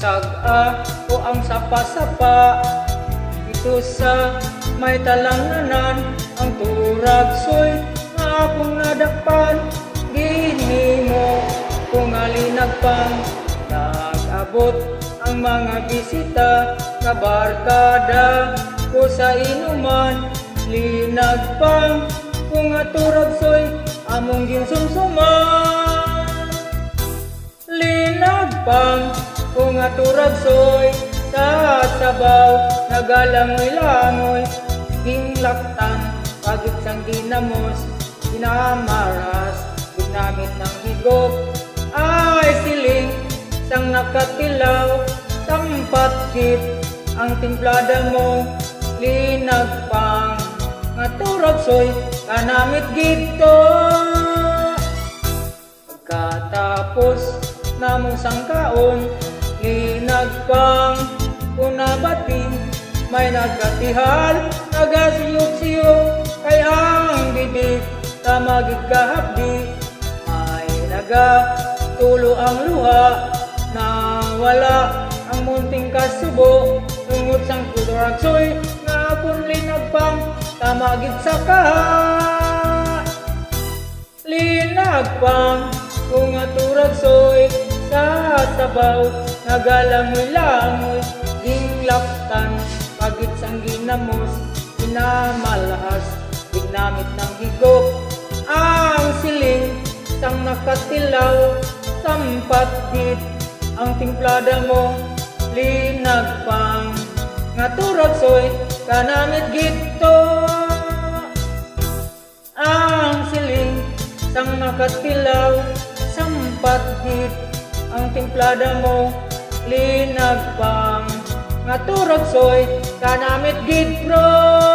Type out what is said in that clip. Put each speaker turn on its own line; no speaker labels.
Isaga o ang sapa-sapa ito sa may talanganan. Ang turagsoy nga akong nadakpan, ginhimo kung alinagpang. Nag-abot ang mga bisita, kabarkada ko sa inuman. Linagpang kung aturagsoy among ginsumsuman. Linagpang kung aturagsoy sa sabaw, nagalangoy-langoy. Ginglaktan pagit sang ginamos, ginamaras ginamit ng higop. Ay siling sang nakatilaw, sampat git ang timplada mo. Linagpang nga turagsoy kanamit gito. Pagkatapos namong sangkaon, linagpang kunabating may nagkatihal, nagasiyok-siyok kay ang bibig tamagig kahapdi. May nagatulo ang luha na wala ang munting kasubo. Tungod sang turagsoy nga akong linagpang tamagig sa kaha. Linagpang kung aturagsoy sa sabaw, nagalangoy-langoy. Ginglaktan pagit sang ginamos, ginamalahas ginamit ng higop. Ang siling sang nakatilaw, sampat git ang timplada mo. Linagpang nga turagsoy kanamit gito. Ang siling sang nakatilaw, sampat git ang timplada mo. Linagpang nga turagsoy kanamit gid bro.